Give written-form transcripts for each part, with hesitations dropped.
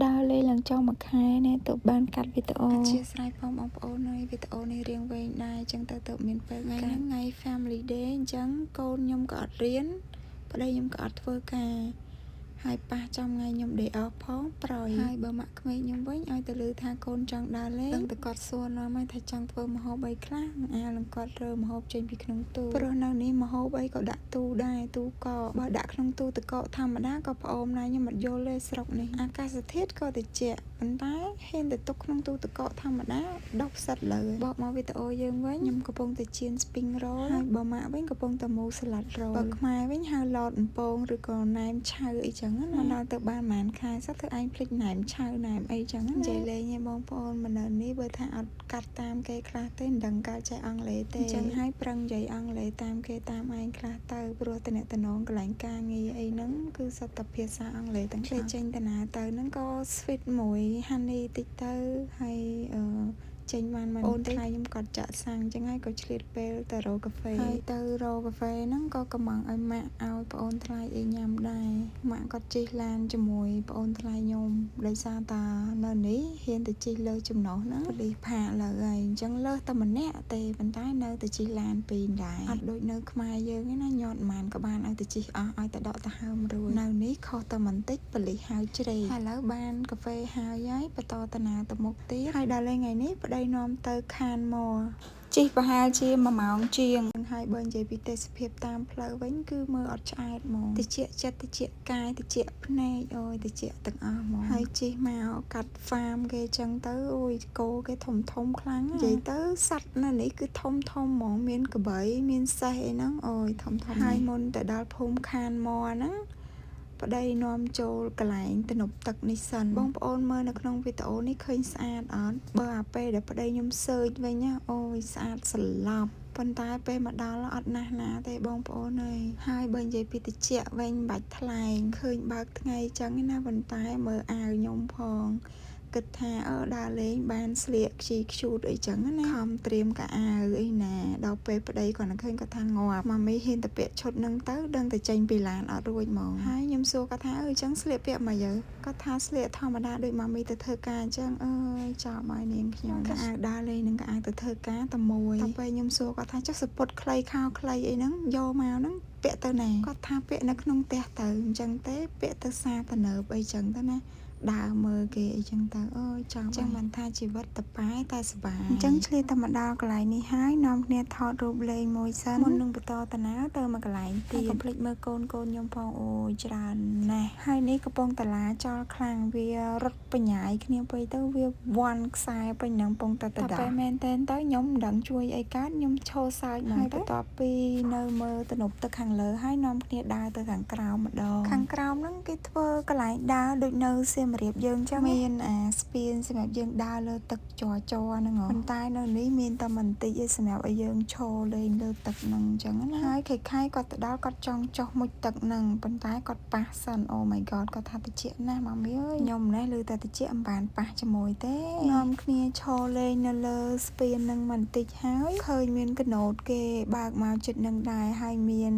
ដើរលេងឡើងចុងមួយខែនេះទៅបានកាត់វីដេអូអធិស្ឋានផងបងប្អូនហើយវីដេអូនេះរៀងវែងដែរអញ្ចឹងទៅមានពេលថ្ងៃហ្នឹងថ្ងៃ Family Day អញ្ចឹងកូនខ្ញុំក៏អត់រៀនប្តីខ្ញុំក៏អត់ធ្វើការហើយប៉ះចំថ្ងៃខ្ញុំ day off ផងប្រយហើយបើម៉ាក់ក្មេងខ្ញុំវិញឲ្យទៅលើថាកូនចង់ដើរលេងដឹងតែគាត់សួរនាំឲ្យថាចង់ធ្វើម្ហូបអីខ្លះអាលគាត់រើម្ហូបចេញពីក្នុងទូព្រោះនៅនេះម្ហូបអីក៏ដាក់ទូដែរទូកកបើដាក់ក្នុងទូទឹកកកធម្មតាក៏ផ្អូមដែរខ្ញុំអត់យល់ទេស្រុកនេះអាកាសធាតុក៏ត្រជាក់ប៉ុន្តែហ៊ានទៅទុកក្នុងទូទឹកកកធម្មតាដុះផ្សិតលើបកមកវីដេអូយើងវិញខ្ញុំកំពុងតែចៀន spring roll ហើយបើម៉ាក់វិញកំពុងតែមូល salad roll បើខ្មែរវិញហៅឡតអំពងឬក៏ណែមឆៅអីចឹងណាដល់ទៅបានប្រហែលខែសោះធ្វើឯងភ្លេចណែមឆៅណែមអីចឹងនិយាយលេងឯងបងប្អូនមិននៅនេះបើថាអត់កាត់តាមគេខ្លះទេមិនដឹងកើតចេះអង់គ្លេសទេអញ្ចឹងហើយប្រឹងនិយាយអង់គ្លេសតាមគេតាមឯងខ្លះទៅព្រោះតំណតំណងកន្លែងការងារអីហ្នឹងគឺសុទ្ធតែភាសាអង់គ្លេសទាំងគេចេញតាណាទៅហ្នឹងក៏ sweet មួយ honey តិចទៅហើយចេញបានអូនថ្លៃខ្ញុំគាត់ចាក់សាំងអញ្ចឹងហើយក៏ឆ្លៀតពេលទៅរកកាហ្វេហើយទៅរកកាហ្វេហ្នឹងក៏កំងឲ្យម៉ាក់ឲ្យប្អូនថ្លៃអីញ៉ាំដែរម៉ាក់គាត់ជិះឡានជាមួយប្អូនថ្លៃខ្ញុំដោយសារតានៅនេះហ៊ានទៅជិះលើចំណុះហ្នឹងប៉ូលីសផាកលើហើយអញ្ចឹងលើសតែម្នាក់ទេប៉ុន្តែនៅទៅជិះឡានពីរដែរអត់ដូចនៅខ្មែរយើងឯណាញាត់ម៉ានក៏បានឲ្យទៅជិះអស់ឲ្យទៅដកទៅហើមរួចនៅនេះខុសតែបន្តិចប៉ូលីសហៅជ្រេកឥឡូវបានកាហ្វេហើយបន្តតាណាទៅមុខទៀតហើយដល់លេងថ្ងៃនេះប្តីនាំទៅខានមកជិះប្រហែលជា1ម៉ោងជាងហើយបើនិយាយពីទេសភាពតាមផ្លូវវិញគឺមើលអត់ឆ្អែតហ្មងតិចចិត្តតិចកាយតិចភ្នែកអូយតិចទាំងអស់ហ្មងហើយជិះមកកាត់ហ្វាមគេចឹងទៅអូយគោគេធំខ្លាំងនិយាយទៅសត្វនៅនេះគឺធំហ្មងមានក្របីមានសេះអីហ្នឹងអូយធំហើយមុនទៅដល់ភូមិខានមកហ្នឹងប្តីនាំចូលកន្លែងទំនប់ទឹកនេះសិនបងប្អូនមើលនៅក្នុងវីដេអូនេះឃើញស្អាតអត់បើអាពេលដែលប្តីខ្ញុំសើចវិញណាអូយស្អាតស្លាប់ប៉ុន្តែពេលមកដល់អត់ណាស់ណាទេបងប្អូនអើយហើយបើនិយាយពីតិចវិញបាច់ថ្លែងឃើញបើកថ្ងៃចឹងណាប៉ុន្តែមើលអាវខ្ញុំផងគិតថាដើរលេងបានស្លៀកខ្ជីខ្ជូតអីចឹងណាខំត្រៀមកៅអៅអីណាដល់ពេលប្តីគាត់នឹងឃើញគាត់ថាងាប់ម៉ាមីហ៊ានតែពាក់ឈុតនឹងទៅដឹងតែចេញពីឡានអត់រួចហ្មងហើយខ្ញុំសួរគាត់ថាចឹងស្លៀកពាក់មកយើគាត់ថាស្លៀកធម្មតាដូចម៉ាមីទៅធ្វើការអញ្ចឹងចាប់ឲ្យនាងខ្ញុំកៅអៅដើរលេងនឹងកៅអៅទៅធ្វើការតែមួយដល់ពេលខ្ញុំសួរគាត់ថាចុះសពុតខ្លីខោខ្លីអីហ្នឹងយកមកហ្នឹងពាក់ទៅណាគាត់ថាពាក់នៅក្នុងផ្ទះទៅអញ្ចឹងទេពាក់ទៅសារតំណើបអីចឹងទៅណាដើរមើលគេអីចឹងទៅចាំអញ្ចឹងមិនថាជីវិតតប៉ែតែសុបាយអញ្ចឹងឆ្លៀតតែមកដល់កន្លែងនេះហើយនាំគ្នាថតរូបលេងមួយសិនមុននឹងបន្តតាណាទៅមកកន្លែងទៀតកុំភ្លេចមើលកូនខ្ញុំផងអូយច្រើនណាស់ហើយនេះកំពុងតឡាចោលខ្លាំងវារត់បញ្ញាយគ្នាពេកទៅវាវាន់ខ្សែពេញនឹងកំពុងតែទៅពេលមែនតែនទៅខ្ញុំមិនដឹងជួយអីកើតខ្ញុំឈរសើចមកទៅបន្ទាប់ពីនៅមើលទំនប់ទឹកខាងលើហើយនាំគ្នាដើរទៅខាងក្រោមម្ដងខាងក្រោមហ្នឹងគេធ្វើកន្លែងដើរដូចនៅសៀមរាបយើងចឹងមានស្ពានសម្រាប់យើងដើរលើទឹកជ័រហ្នឹងប៉ុន្តែនៅនេះមានតែបន្តិចឯងសម្រាប់ឲ្យយើងឈរលេងលើទឹកហ្នឹងចឹងណាហើយខេគាត់ទៅដល់គាត់ចង់ចុះមុជទឹកហ្នឹងប៉ុន្តែគាត់ប៉ះសិន Oh my god គាត់ថាតិចណាស់ម៉ាមីអើយខ្ញុំណែលើតែតិចមិនបានប៉ះជាមួយទេនាំគ្នាឈរលេងនៅលើស្ពានហ្នឹងបន្តិចហើយឃើញមានកណូតគេបើកមកចិត្តនឹងដែរហើយមាន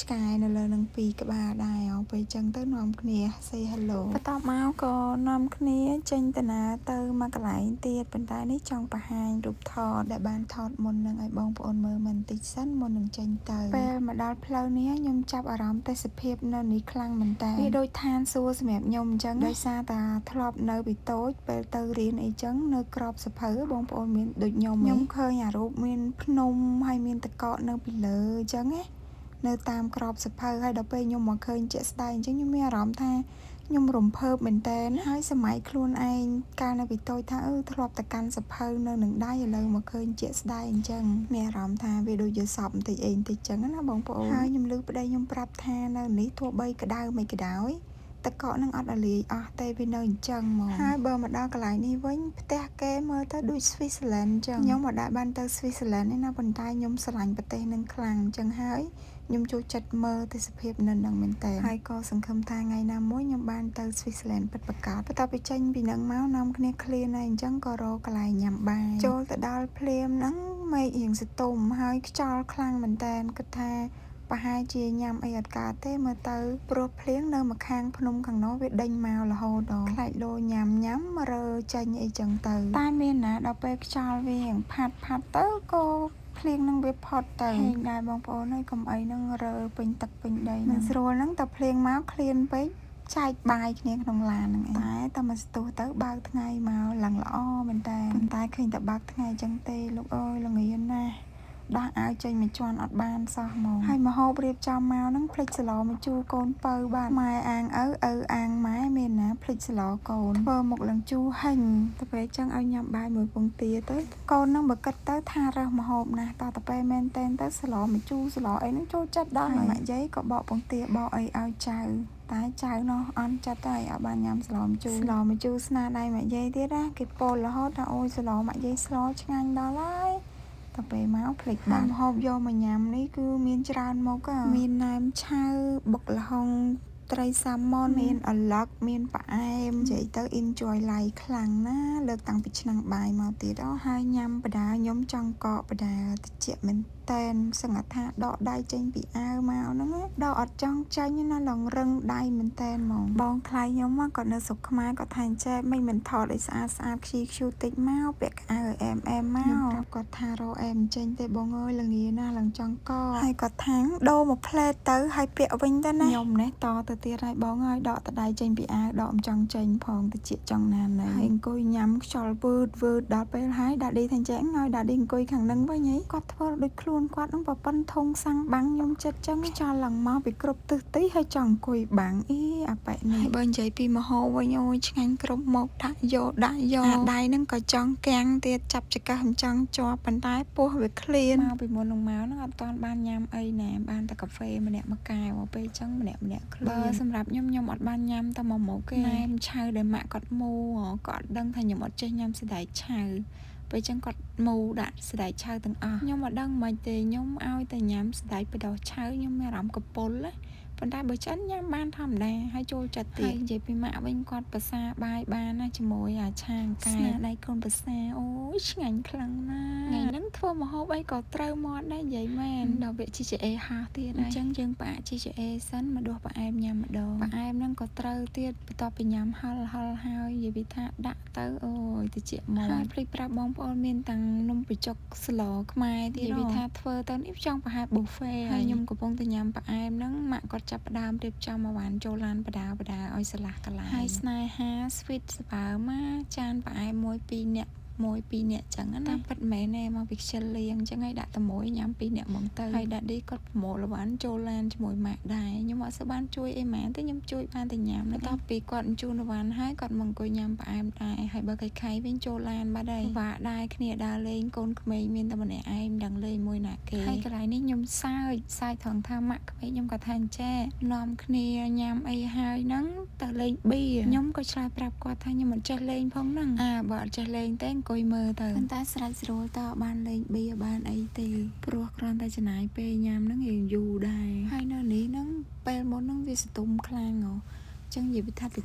ឆ្កែនៅលើនឹង2ក្បាលដែរពេលចឹងទៅនាំគ្នា say hello បន្ទាប់មកក៏នាំគ្នាចេញតាណាទៅមកកន្លែងទៀតប៉ុន្តែនេះចង់បង្ហាញរូបថតដែលបានថតមុននឹងឲ្យបងប្អូនមើលបន្តិចសិនមុននឹងចេញទៅពេលមកដល់ផ្លូវនេះខ្ញុំចាប់អារម្មណ៍ទេសភាពនៅនេះខ្លាំងមែនតើវាដូចឋានសួគ៌សម្រាប់ខ្ញុំអញ្ចឹងដោយសារតាធ្លាប់នៅពីតូចពេលទៅរៀនអីចឹងនៅក្របសភៅបងប្អូនមានដូចខ្ញុំឃើញអារូបមានភ្នំហើយមានតកកនៅពីលើអញ្ចឹងណានៅតាមក្របសភៅហើយដល់ពេលខ្ញុំមកឃើញជាក់ស្ដែងអញ្ចឹងខ្ញុំមានអារម្មណ៍ថាខ្ញុំរំភើបមែនតើហើយសម័យខ្លួនឯងកាលនៅពីតូចថាធ្លាប់តែកាន់សភៅនៅនឹងដៃឥឡូវមកឃើញជាក់ស្ដែងអញ្ចឹងមានអារម្មណ៍ថាវាដូចជាសពបន្តិចអីបន្តិចអញ្ចឹងណាបងប្អូនហើយខ្ញុំឮប្តីខ្ញុំប្រាប់ថានៅនេះទោះបីក្តៅមិនក្តៅតកកនឹងអត់អាលាយអស់ទេវានៅអញ្ចឹងហ្មងហើយបើមកដល់កន្លែងនេះវិញផ្ទះគេមើលទៅដូច Switzerland អញ្ចឹងខ្ញុំមកដល់បានទៅ Switzerland ទេណាប៉ុន្តែខ្ញុំស្រឡាញ់ប្រទេសនឹងខ្លាំងអញ្ចឹងហើយខ្ញុំចូលចិត្តមើលទេសភាពនៅនឹងមែនតើហើយក៏សង្ឃឹមថាថ្ងៃណាមួយខ្ញុំបានទៅ Switzerland ពិតប្រាកដបន្ទាប់ពីចេញពីនឹងមកនាំគ្នាឃ្លានហើយអញ្ចឹងក៏រកកន្លែងញ៉ាំបាយចូលទៅដល់ភ្លាមហ្នឹងមេឃរៀងស្ទុំហើយខ្យល់ខ្លាំងមែនតើគិតថាប្រហែលជាញ៉ាំអីអត់កើតទេមើលទៅព្រោះភ្លៀងនៅម្ខាងភ្នំខាងនោះវាដេញមករហូតដល់ខ្លាច លោញ៉ាំរើចាញ់អីចឹងទៅតែមានណាដល់ពេលខ្យល់វាផាត់ទៅក៏ភ្លៀងនឹងវាផុតទៅហេងដែរបងប្អូនហើយកុំអីនឹងរើពេញទឹកពេញដីមិនស្រួលហ្នឹងតែភ្លៀងមកឃ្លានពេកចែកបាយគ្នាក្នុងឡានហ្នឹងឯងតែមកស្ទុះទៅបើកថ្ងៃមកឡើងល្អមែនតើប៉ុន្តែឃើញតែបើកថ្ងៃចឹងទេលោកអើយល្ងាចណាស់ដោះអាវចេញមួយជាន់អត់បានសោះហ្មងហើយមហូបរៀបចំមកហ្នឹងភ្លេចសឡមកជូរកូនពៅបាទម៉ែអាងឪអាងម៉ែមានណាភ្លេចសឡកូនធ្វើមុខឡើងជូរហិញទៅពេលចឹងឲ្យញ៉ាំបាយមួយពងទាទៅកូនហ្នឹងបើគិតទៅថារើសមហូបណាស់តទៅពេលមែនតែនទៅសឡមកជូរសឡអីហ្នឹងចូលចិត្តដល់ហើយម៉ាក់យាយក៏បកពងទាបកអីឲ្យចៅតែចៅនោះអន់ចិត្តហើយអត់បានញ៉ាំសឡមជូរស្នាដៃម៉ាក់យាយទៀតណាគេពោលរហូតថាអូយសឡម៉ាក់យាយស្លឆ្ងាញ់ដល់ហើយទៅពេលមកភ្លេចបានហូបយកមកញ៉ាំនេះគឺមានច្រើនមុខមានណែមឆៅបុកល្ហុងត្រីសាម៉ុនមានអឡឹកមានផ្អែមនិយាយទៅ enjoy life ខ្លាំងណាលើកតាំងពីឆ្នាំងបាយមកទៀតហើយញ៉ាំបដាខ្ញុំចង់កកបដាតិចមែនតែនសង្កត់ថាដកដៃចេញពីអាវមកហ្នឹងដកអត់ចង់ចាញ់ណាឡងរឹងដៃមែនតែនហ្មងបងថ្លៃខ្ញុំគាត់នៅស្រុកខ្មែរគាត់ថាចេះមិនថតឲ្យស្អាតខ្ជូតតិចមកពាក់កៅអែមមកគាត់ថារកអែមចេញទេបងអើយល្ងាណាឡើងចង់កហើយគាត់ថាដូរមួយផ្លែទៅហើយពាក់វិញទៅណាខ្ញុំនេះតទៅទៀតហើយបងអើយដកតដៃចេញពីអាវដកមិនចង់ចេញផងតិចចង់ណានហើយអង្គុយញ៉ាំខ្យល់វឺតដល់ពេលហើយដាឌីថាចេះឲ្យដាឌីអង្គុយខាងនឹងវិញហីគាត់ធ្វើដូចខ្លួនគាត់នឹងប្រប៉ុនធុងសាំងបាំងខ្ញុំចិត្តចឹងខ្យល់ឡើងមកពីគ្រប់ទិសទីហើយចង់អង្គុយបាំងអីអាប៉ែនេះហើយបើនិយាយពីមហោវិញអូយឆ្ងាញ់គ្រប់មកដាក់យកអាដៃហ្នឹងក៏ចង់កាំងទៀតចាប់ចង្កឹះមិនចង់ជាប់ប៉ុន្តែពោះវាឃ្លានមកពីមុននឹងមកហ្នឹងអត់ទាន់បានញ៉ាំអីណាបានតែកាហ្វេម្នាក់មួយកែវពេលចឹងម្នាក់ឃ្លានបើសម្រាប់ខ្ញុំអត់បានញ៉ាំតែមកមុខទេណែមឆៅដែលម៉ាក់គាត់មូគាត់អត់ដឹងថាខ្ញុំអត់ចេះញ៉ាំសណ្តែកឆៅពេលចឹងគាត់មូដាក់សណ្តែកឆៅទាំងអស់ខ្ញុំអត់ដឹងមិនទេខ្ញុំឲ្យតែញ៉ាំសណ្តែកបដោះឆៅខ្ញុំមានអារម្មណ៍កពុលណាប៉ុន្តែបើឆ្អិនញ៉ាំបានធម្មតាហើយចូលចិត្តទៀតនិយាយពីម៉ាក់វិញគាត់ប្រសាបាយបានណាជាមួយអាឆាងកែដៃកូនប្រសាអូយឆ្ងាញ់ខ្លាំងណាស់ថ្ងៃហ្នឹងធ្វើម្ហូបអីក៏ត្រូវមាត់ដែរនិយាយមែនដល់វា GCA ហាស់ទៀតហើយអញ្ចឹងយើងផ្អាក GCA សិនមកដួសផ្អែមញ៉ាំម្ដងផ្អែមហ្នឹងក៏ត្រូវទៀតបន្ទាប់ពីញ៉ាំហិលហើយនិយាយពីថាដាក់ទៅអូយតិចមកហើយភ្លេចប្រាប់បងប្អូនមានទាំងនំបញ្ចុកស្លខ្មែរទៀតនិយាយពីថាធ្វើទៅនេះចង់ប្រហែល buffet ហើយខ្ញុំកំពុងតែញ៉ាំផ្អែមហ្នឹងម៉ាក់គាត់ចាប់ផ្ដើមរៀបចំមកវ៉ាន់ចូលឡានបដាឲ្យឆ្លាស់កន្លែងហើយស្នេហា sweet សបើមកចានផ្អែម1-2នាក់ចឹងណាតាមពិតមែនទេមកពីខ្ជិលលៀងចឹងហើយដាក់តែមួយញ៉ាំ2នាក់ហ្មងទៅហើយដាឌីគាត់ប្រមូលវ៉ាន់ចូលឡានជាមួយម៉ាក់ដែរខ្ញុំអត់សូវបានជួយអីម៉ាទេខ្ញុំជួយបានតែញ៉ាំបន្ទាប់ពីគាត់បញ្ជូនវ៉ាន់ហើយគាត់មកអង្គុយញ៉ាំផ្អែមដែរហើយបើខៃវិញចូលឡានបាត់ហើយវ៉ាដែរគ្នាដើរលេងកូនក្មេងមានតែម្នាក់ឯងមិនដឹងលេងមួយណាគេហើយកន្លែងនេះខ្ញុំសើចថងថាម៉ាក់ក្មេងខ្ញុំគាត់ថាអញ្ចេះនាំគ្នាញ៉ាំអីហើយហ្នឹងទៅលេងបៀខ្ញុំក៏ឆ្លើយប្រាប់គាត់ថាខ្ញុំមិនចេះលេងផងហ្នឹងបើអត់ចេះលេងទេអង្គុយមើលទៅប៉ុន្តែស្រេចស្រួលតើបានលេងបៀបានអីទេព្រោះគ្រាន់តែចំណាយពេលញ៉ាំហ្នឹងរៀងយូរដែរហើយនៅនេះហ្នឹងពេលមុនហ្នឹងវាស្ទុំខ្លាំងចឹងនិយាយពីថាតិ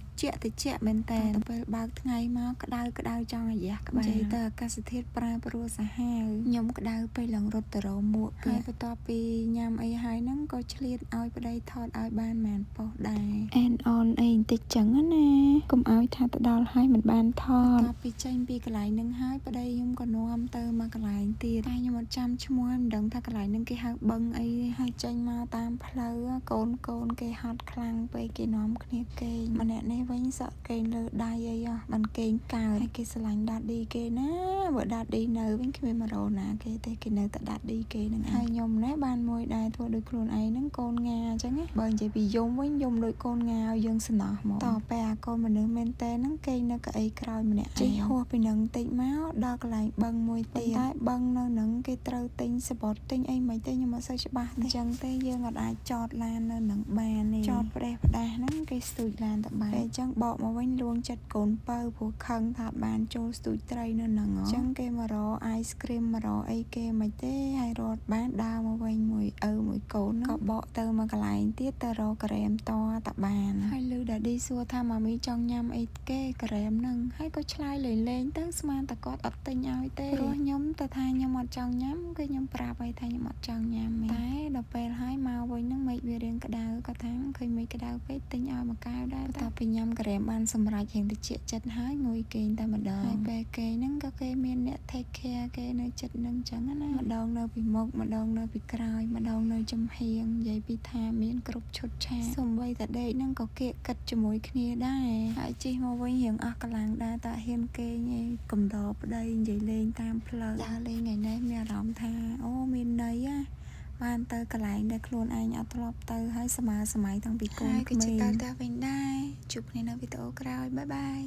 ចមែនតើពេលបើកថ្ងៃមកក្តៅចង់អាយ៉ះក្បាលនិយាយទៅអាកាសធាតុប្រែប្រួលសាហាវខ្ញុំក្តៅពេលឡើងរត់ទៅរោមួកហើយបន្ទាប់ពីញ៉ាំអីហើយហ្នឹងក៏ឆ្លៀតឲ្យប្តីថតឲ្យបានមែនប៉ុសដែរអែនអនអីបន្តិចចឹងណាកុំឲ្យថាទៅដល់ហើយមិនបានថតបន្ទាប់ពីចេញពីកន្លែងហ្នឹងហើយប្តីខ្ញុំក៏នាំទៅមកកន្លែងទៀតតែខ្ញុំអត់ចាំឈ្មោះមិនដឹងថាកន្លែងហ្នឹងគេហៅបឹងអីហើយចេញមកតាមផ្លូវកូនគេហត់ខ្លាំងពេកគេនាំគ្នាគេងម្នាក់នេះវិញសក់គេងលើដៃអីបានគេងកើហើយគេស្រឡាញ់ដាឌីគេណាបើដាឌីនៅវិញគ្មានមករោណាគេទេគេនៅតែដាឌីគេហ្នឹងហើយខ្ញុំណែបានមួយដែរធ្វើដូចខ្លួនឯងហ្នឹងកូនងាអញ្ចឹងបើនិយាយពីយំវិញយំដូចកូនងាឲ្យយើងសំណោះហ្មងតពេលអាកូនមនុស្សមែនតើហ្នឹងគេងនៅកៅអីក្រោយម្នាក់ជិះហួសពីនឹងតិចមកដល់កន្លែងបឹងមួយទៀតតែបឹងនៅហ្នឹងគេត្រូវទិញសបតទិញអីមិនទេខ្ញុំអត់សូវច្បាស់ទេអញ្ចឹងទេយើងអត់អាចចតឡាននៅហ្នឹងបានទេចតផ្ដេសផ្ដាស់ហ្នឹងគេស្ទូចឡានតែបែបអញ្ចឹងបកមកវិញលួងចិត្តកូនពៅព្រោះខឹងថាបានចូលស្ទូចត្រីនៅហ្នឹងអញ្ចឹងគេមករកអាយស្គ្រីមមករកអីគេមិនទេហើយរត់បានដើរមកវិញមួយមួយកូនក៏បកទៅមកកន្លែងទៀតទៅរកការ៉េមតតាបានហើយលឺដាឌីសួរថាម៉ាមីចង់ញ៉ាំអីគេការ៉េមហ្នឹងហើយក៏ឆ្លើយលេងទៅស្មានតែគាត់អត់ទិញឲ្យទេព្រោះខ្ញុំទៅថាខ្ញុំអត់ចង់ញ៉ាំគឺខ្ញុំប្រាប់ឲ្យថាខ្ញុំអត់ចង់ញ៉ាំតែដល់ពេលហើយមកវិញហ្នឹងមេឃវារៀងក្តៅគាត់ថាឃើញមេឃក្តៅពេកទិញឲ្យមកកែ ប៉ាវដែរតពីញ៉ាំការ៉េមបានសម្រេចរៀងតិចចិត្តហើយងុយគេងតែម្ដងហើយពេលគេហ្នឹងក៏គេមានអ្នក take care គេនៅចិត្តហ្នឹងចឹងណាម្ដងនៅពីមុខម្ដងនៅពីក្រោយម្ដងនៅចំហៀងនិយាយពីថាមានគ្រប់ឈុតឆាកសំបីតែដេកហ្នឹងក៏គៀកកិតជាមួយគ្នាដែរហើយជិះមកវិញរៀងអស់កម្លាំងដែរតើហ៊ានគេងឯងកំដរប្តីនិយាយលេងតាមផ្លូវដើរលេងថ្ងៃនេះមានអារម្មណ៍ថាអូមានន័យណាបានទៅកន្លែងដែលខ្លួនឯងអត់ធ្លាប់ទៅហើយសម័យតាំងពីកូនក្មេងក៏ជិះទៅផ្ទះវិញដែរជួបគ្នានៅវីដេអូក្រោយបាយបាយ